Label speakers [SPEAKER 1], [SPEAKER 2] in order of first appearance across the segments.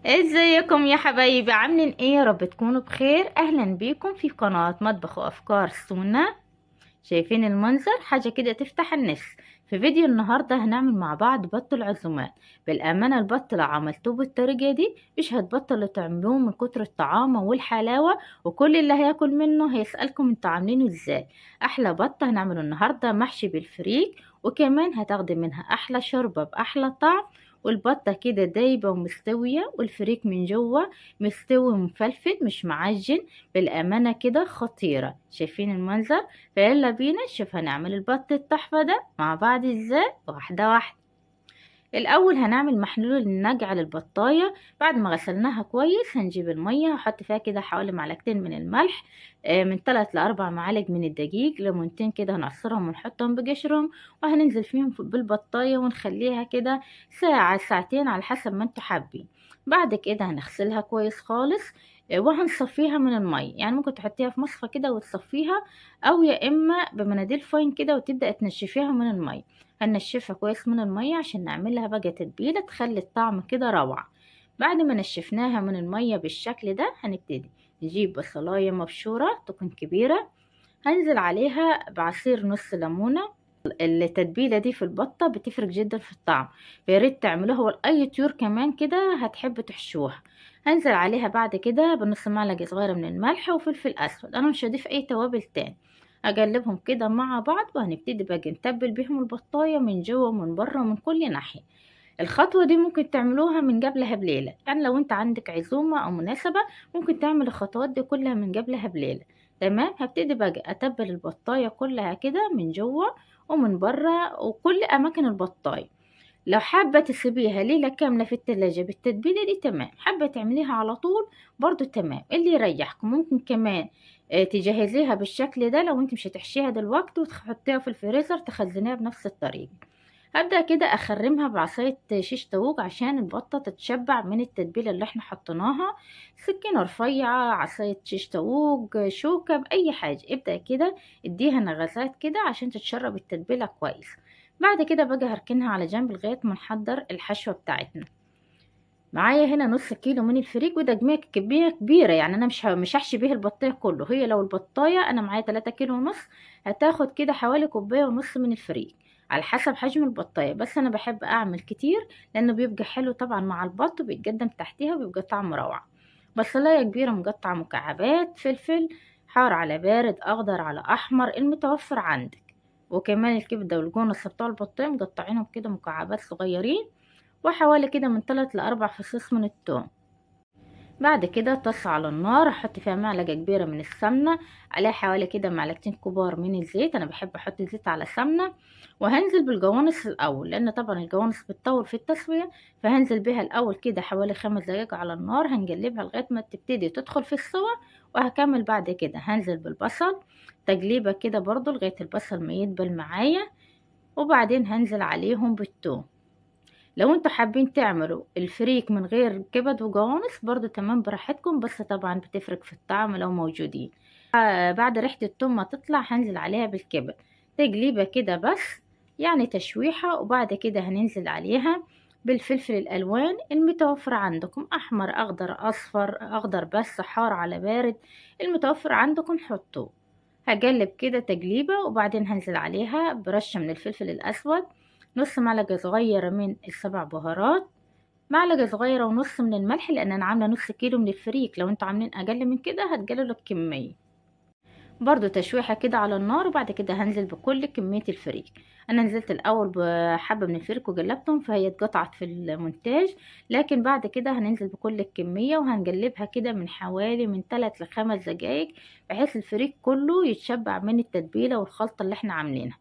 [SPEAKER 1] ازيكم يا حبايبي؟ عاملين ايه؟ يا رب تكونوا بخير. اهلا بيكم في قناة مطبخ وافكار سونا. شايفين المنظر؟ حاجة كده تفتح النفس. في فيديو النهاردة هنعمل مع بعض بط العزومات. بالأمانة البط لو عملتوه بالطريقة دي مش هتبطلوا تعملوه من كتر الطعامة والحلاوة، وكل اللي هياكل منه هيسألكم انتوا عاملينه ازاي. احلى بط هنعمله النهاردة محشي بالفريك، وكمان هتاخدي منها احلى شوربة باحلى طعم. والبطة كده دايبة ومستوية، والفريك من جوه مستوي ومفلفل مش معجن. بالأمانة كده خطيرة. شايفين المنظر؟ فيلا بينا نشوف هنعمل البط التحفة ده مع بعض ازاي، واحدة واحدة. الأول هنعمل محلول النجع للبطاية. بعد ما غسلناها كويس هنجيب المية وحط فيها كده حوالي معلقتين من الملح، من 3 ل4 معالق من الدقيق، ليمونتين كده هنعصرهم ونحطهم بقشرهم، وهننزل فيهم بالبطاية ونخليها كده ساعة ساعتين على حسب ما انتوا حابين. بعد كده هنغسلها كويس خالص، وهنصفيها من المية. يعني ممكن تحطيها في مصفى كده وتصفيها، او يا اما بمناديل فاين كده وتبدأ تنشفيها من المية. هنشفها كويس من المية عشان نعملها بقى تتبيلة تخلي الطعم كده روعة. بعد ما نشفناها من المية بالشكل ده هنبتدي نجيب بصلاية مبشورة تكون كبيرة، هنزل عليها بعصير نص ليمونة. التتبيلة دي في البطة بتفرق جدا في الطعم، فياريت تعملوها. والأي طيور كمان كده هتحب تحشوها. هنزل عليها بعد كده بنص معلقة صغيرة من الملح وفلفل أسود، أنا مش هضيف أي توابل تاني. أقلبهم كده مع بعض، وهنبتدي بقى نتبل بيهم البطاية من جوه ومن بره ومن كل ناحية. الخطوة دي ممكن تعملوها من قبلها بليلة، يعني لو انت عندك عزومة أو مناسبة ممكن تعمل الخطوات دي كلها من قبلها بليلة. تمام. هبتدي بقى أتبل البطاية كلها كده من جوه ومن بره وكل أماكن البطاية. لو حابة تسيبيها ليلة كاملة في التلاجة بالتتبيلة دي تمام، حابة تعمليها على طول برضو تمام، اللي يريحكم. ممكن كمان تجهزيها بالشكل ده لو انت مش هتحشيها دلوقتي وتحطيها في الفريزر تخزنيها بنفس الطريقة. هبدأ كده أخرمها بعصاية شيش طاووق عشان البطة تتشبع من التتبيلة اللي احنا حطيناها. سكينة رفيعة، عصاية شيش طاووق، شوكة، بأي حاجة. ابدأ كده اديها نغزات كده عشان تتشرب التتبيلة كويس. بعد كده بقى هركنها على جنب لغاية ما نحضر الحشوة بتاعتنا. معايا هنا نص كيلو من الفريك، وده كمية كبيرة، يعني أنا مش هحشي بيه البطاية كله. هي لو البطاية أنا معايا 3 كيلو ونص، هتاخد كده حوالي كوباية ونص من الفريك على حسب حجم البطاية. بس أنا بحب أعمل كتير لأنه بيبقى حلو طبعا مع البط، وبيتقدم تحتها وبيبقى طعمه روعة. بصلاية كبيرة مقطعة مكعبات، فلفل حار على بارد، أخضر على أحمر، المتوفر عندك. وكمان الكبدة والجونس بتوع البطاية مقطعينهم كده مكعبات صغيرين، وحوالي كده من 3 ل4 فصوص من الثوم. بعد كده طاسة على النار احط فيها معلقة كبيرة من السمنة، عليها حوالي كده معلقتين كبار من الزيت، انا بحب احط زيت على سمنة. وهنزل بالجوانص الاول لان طبعا الجوانص بتطول في التسوية، فهنزل بيها الاول كده حوالي 5 دقايق على النار، هنقلبها لغاية ما تبتدي تدخل في السوا. وهكمل بعد كده هنزل بالبصل تقليبة كده برضو لغاية البصل ما يدبل معايا، وبعدين هنزل عليهم بالثوم. لو انتوا حابين تعملوا الفريك من غير كبد وجوانص برضو تمام براحتكم، بس طبعا بتفرق في الطعم لو موجودين. بعد ريحة التوم ما تطلع هنزل عليها بالكبد تقليبة كده بس، يعني تشويحة. وبعد كده هننزل عليها بالفلفل الألوان المتوفر عندكم، أحمر، أخضر، أصفر، أخضر بس، حار على بارد، المتوفر عندكم حطوه. هقلب كده تقليبة، وبعدين هنزل عليها برشة من الفلفل الأسود، نص معلقة صغيرة من ال7 بهارات، معلقة صغيرة ونص من الملح لأن أنا عاملة نص كيلو من الفريك. لو انتوا عاملين أقل من كده هتقللوا الكمية. برضو تشويحة كده على النار، وبعد كده هنزل بكل كمية الفريك. أنا نزلت الأول بحبة من الفريك وقلبتهم فهي اتقطعت في المونتاج، لكن بعد كده هننزل بكل الكمية وهنقلبها كده من حوالي من 3 ل5 دقايق، بحيث الفريك كله يتشبع من التتبيلة والخلطة اللي احنا عاملينها.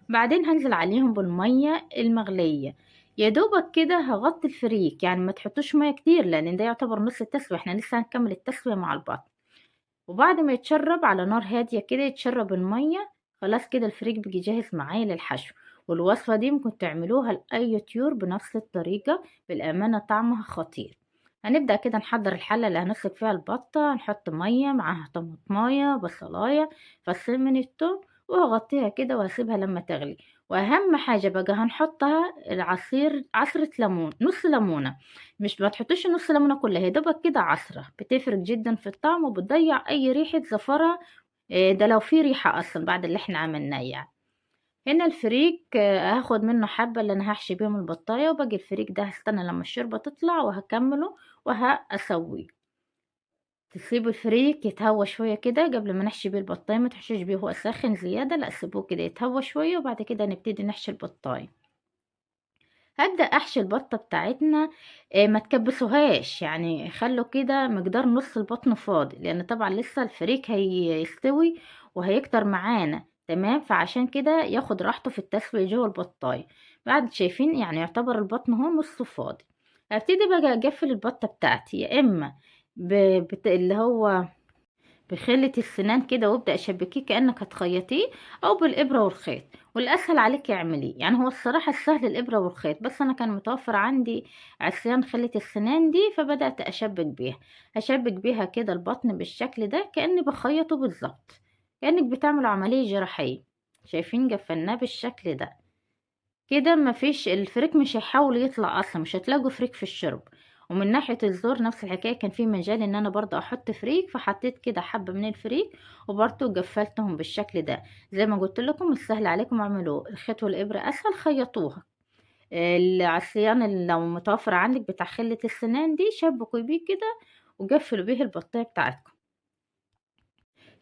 [SPEAKER 1] بعدين هنزل عليهم بالمية المغلية، يا دوبك كده هغطي الفريك، يعني ما تحطوش مية كتير لان ده يعتبر نص التسوية، احنا لسه هنكمل التسوية مع البط. وبعد ما يتشرب على نار هادية كده يتشرب المية، خلاص كده الفريك بيجي جاهز معايا للحشو. والوصفة دي ممكن تعملوها لأي طيور بنفس الطريقة، بالأمانة طعمها خطير. هنبدأ كده نحضر الحلة اللي هنسلق فيها البطة، نحط مية معاها طماطماية، بصلاية، فصين من التوم، وهغطيها كده وهسيبها لما تغلي. واهم حاجة بقى هنحطها عصرة ليمون، نص ليمونة، مش ما تحطيش نص ليمونة كلها، هي دوبك كده عصرة بتفرق جدا في الطعم وبتضيع اي ريحة زفرة. ده لو في ريحة اصلا بعد اللي احنا عملناه يعني. هنا الفريك هاخد منه حبة اللي انا هحشي بيهم البطاية، وباقي الفريك ده هستنى لما الشوربة تطلع وهكمله وهسويه. تسيبوا الفريك يتهوى شوية كده قبل ما نحشي بيه البطاية، ما تحشيش بيه هو ساخن زيادة، لا سيبوه كده يتهوى شوية وبعد كده نبتدي نحشي البطاية. هبدأ احشي البطة بتاعتنا. ما تكبسوهاش يعني، خلوا كده مقدار نص البطن فاضي، لان طبعا لسه الفريك هيستوي وهيكتر معانا. تمام، فعشان كده ياخد راحته في التسوية جوه البطاية. بعد شايفين يعني يعتبر البطن هو نصه فاضي. هبتدي بقى اقفل البطة بتاعتي، يا اما اللي هو بخلة السنان كده، وابدأ اشبكيه كأنك هتخيطيه، او بالابرة والخيط، والاسهل عليك اعمليه. يعني هو الصراحة السهل الابرة والخيط، بس انا كان متوفر عندي عصيان خلة السنان دي فبدأت اشبك بيها. هشبك بيها كده البطن بالشكل ده كأني بخيطه بالظبط، كأنك بتعمل عملية جراحية. شايفين جفناه بالشكل ده كده، مفيش الفريك مش هيحاول يطلع اصلا، مش هتلاقوا فريك في الشرب. ومن ناحية الزور نفس الحكاية، كان في مجال ان انا برضه احط فريك، فحطيت كده حبة من الفريك وبرضه قفلتهم بالشكل ده. زي ما قلت لكم السهل عليكم اعملوه، الخيط والابرة اسهل، خيطوها. العصيان اللي لو متوفر عندك بتاع خلة السنان دي شبكوا بيه كده وقفلوا بيه البطاية بتاعتكم.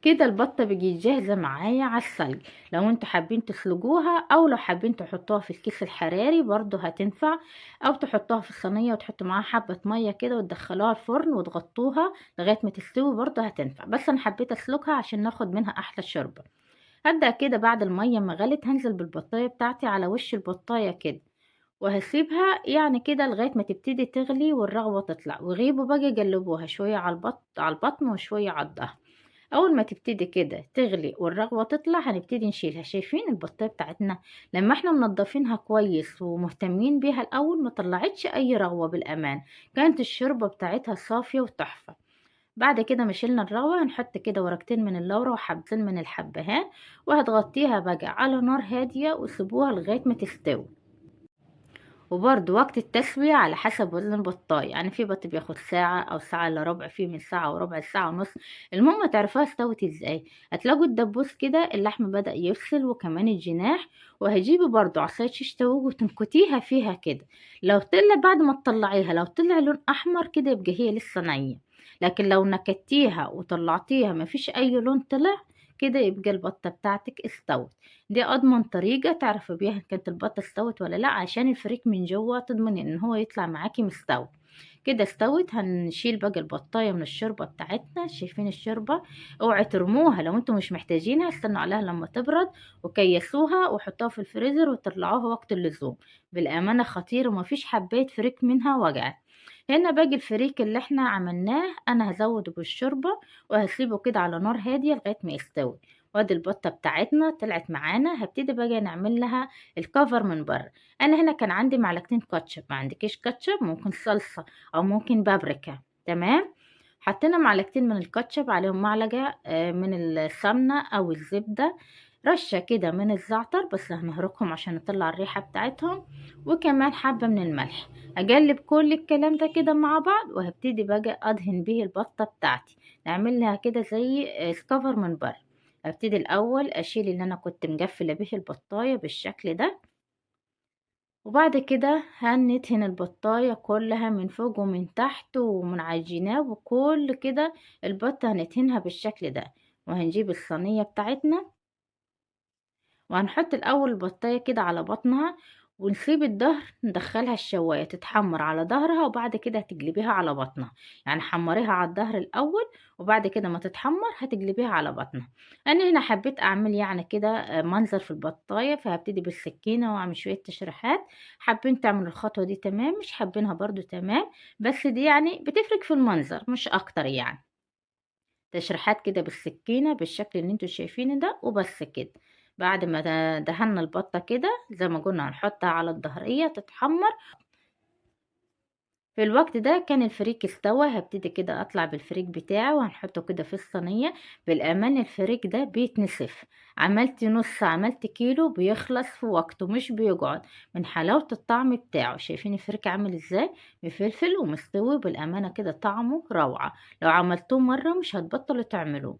[SPEAKER 1] كده البطة بقت جاهزة معايا على السلق. لو انتوا حابين تسلقوها او لو حابين تحطوها في الكيس الحراري برضو هتنفع، او تحطوها في الصينية وتحطوا معاها حبة مية كده وتدخلوها الفرن وتغطوها لغاية ما تستوي برضو هتنفع، بس انا حبيت اسلقها عشان ناخد منها احلى شوربة. هبدأ كده بعد المية ما غلت هنزل بالبطاية بتاعتي على وش البطاية كده، وهسيبها يعني كده لغاية ما تبتدي تغلي والرغوة تطلع، وغيبوا بقى قلبوها شوية على البطن وشوية على الظهر. اول ما تبتدي كده تغلي والرغوه تطلع هنبتدي نشيلها. شايفين البطايه بتاعتنا لما احنا منضفينها كويس ومهتمين بيها الاول ما طلعتش اي رغوه، بالامان كانت الشوربه بتاعتها صافيه وتحفه. بعد كده ما شلنا الرغوه هنحط كده ورقتين من اللورة وحبتين من الحبهان، وهتغطيها بقى على نار هاديه وسيبوها لغايه ما تستوي. وبرضه وقت التسوية على حسب وزن البطاية، يعني في بط بياخد ساعة أو ساعة إلا ربع، في من ساعة وربع ساعة ونص. المهم تعرفوها استوت ازاي. هتلاقوا الدبوس كده اللحم بدأ يفصل وكمان الجناح، وهجيبي برضه عصاية شيش تاووج وتنكتيها فيها كده. لو طلع بعد ما تطلعيها لو طلع لون أحمر كده يبقى هي لسه نية، لكن لو نكتيها وطلعتيها مفيش أي لون طلع كده يبقى البطة بتاعتك استوت. دي اضمن طريقة تعرفي بيها ان كانت البطة استوت ولا لا، عشان الفريك من جوه تضمن ان هو يطلع معاكي مستوي. كده استوت، هنشيل بقى البطاية من الشوربة بتاعتنا. شايفين الشوربة؟ اوعي ترموها، لو انتوا مش محتاجينها استنوا عليها لما تبرد وكيسوها وحطوها في الفريزر وطلعوها وقت اللزوم. بالامانة خطير ومفيش حباية فريك منها وجعت. هنا باقي الفريك اللي احنا عملناه انا هزوده بالشوربة وهسيبه كده على نار هادية لغاية ما يستوي. وادي البطة بتاعتنا طلعت معانا، هبتدي بقى نعمل لها الكفر من بره. انا هنا كان عندي معلقتين كاتشب، ما عندكيش كاتشب ممكن صلصة او ممكن بابريكا. تمام، حطينا معلقتين من الكاتشب عليهم معلقة من السمنة او الزبدة، رشة كده من الزعتر بس هنهرقهم عشان نطلع الريحة بتاعتهم، وكمان حبة من الملح. اقلب كل الكلام ده كده مع بعض وهبتدي بقى ادهن به البطة بتاعتي، نعمل لها كده زي سكفر من بره. ابتدي الاول اشيل اللي انا كنت مقفله به البطايه بالشكل ده، وبعد كده هندهن البطايه كلها من فوق ومن تحت ومن على الجناب وكل كده البطه هندهنها بالشكل ده. وهنجيب الصينيه بتاعتنا وهنحط الاول البطايه كده على بطنها، ونسيب الظهر ندخلها الشوايه تتحمر على ظهرها، وبعد كده هتقلبيها على بطنها. يعني حمريها على الظهر الاول وبعد كده ما تتحمر هتقلبيها على بطنها. انا هنا حبيت اعمل يعني كده منظر في البطايه، فهبتدي بالسكينه واعمل شويه تشريحات. حابين تعملوا الخطوه دي تمام، مش حابينها برضو تمام، بس دي يعني بتفرق في المنظر مش اكتر يعني. تشريحات كده بالسكينة بالشكل اللي انتوا شايفينه ده وبس كده. بعد ما دهنا البطة كده زي ما قلنا هنحطها على الظهرية تتحمر. في الوقت ده كان الفريك استوى. هبتدي كده اطلع بالفريك بتاعي وهنحطه كده في الصينية. بالامان الفريك ده بيتنسف. عملت نص، عملت كيلو، بيخلص في وقته مش بيقعد من حلاوة الطعم بتاعه. شايفين الفريك عامل ازاي؟ بفلفل ومستوي. بالامانة كده طعمه روعة. لو عملتوه مرة مش هتبطلوا تعملوه.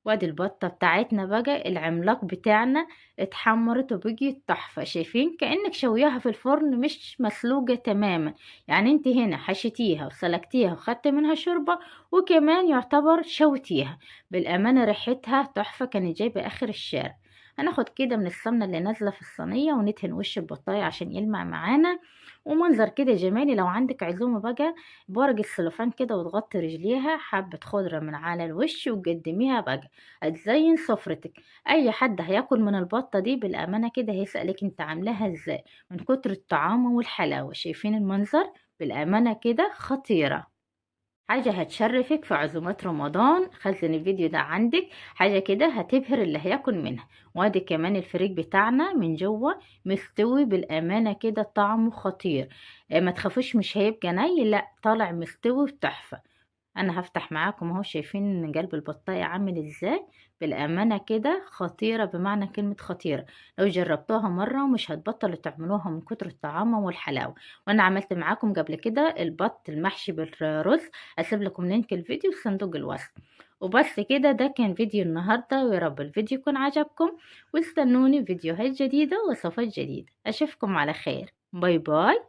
[SPEAKER 1] وادي البطة بتاعتنا بقى العملاق بتاعنا اتحمرت وبقيت تحفة. شايفين كأنك شوياها في الفرن مش مسلوقة تماما. يعني انت هنا حشيتيها وسلقتيها وخدت منها شوربة، وكمان يعتبر شوتيها. بالأمانة ريحتها تحفة، كانت جايبة آخر الشارع. هناخد كده من السمنة اللي نازلة في الصينية وندهن وش البطاية عشان يلمع معانا ومنظر كده جمالي. لو عندك عزومة بقى بورق السلوفان كده وتغطي رجليها حبة خضرة من على الوش وتقدميها بقى هتزين سفرتك. اي حد هياكل من البطة دي بالامانة كده هيسألك انت عاملاها ازاي من كتر الطعام والحلاوة. شايفين المنظر؟ بالامانة كده خطيرة. حاجة هتشرفك في عزومات رمضان. خزن الفيديو ده عندك. حاجة كده هتبهر اللي هياكل منها. وادي كمان الفريك بتاعنا من جوه مستوي. بالامانة كده طعمه خطير. ما تخافوش مش هيبقى ني، لا طالع مستوي وتحفة. انا هفتح معاكم اهو. شايفين قلب البطاية عامل ازاي؟ بالامانة كده خطيرة بمعنى كلمة خطيرة. لو جربتوها مرة ومش هتبطلوا تعملوها من كتر الطعامة والحلاوة. وانا عملت معاكم قبل كده البط المحشي بالرز. اسيب لكم لينك الفيديو في صندوق الوصف. وبس كده، ده كان فيديو النهاردة، ويا رب الفيديو يكون عجبكم. واستنوني في فيديوهات جديدة وصفات جديدة. اشوفكم على خير. باي باي.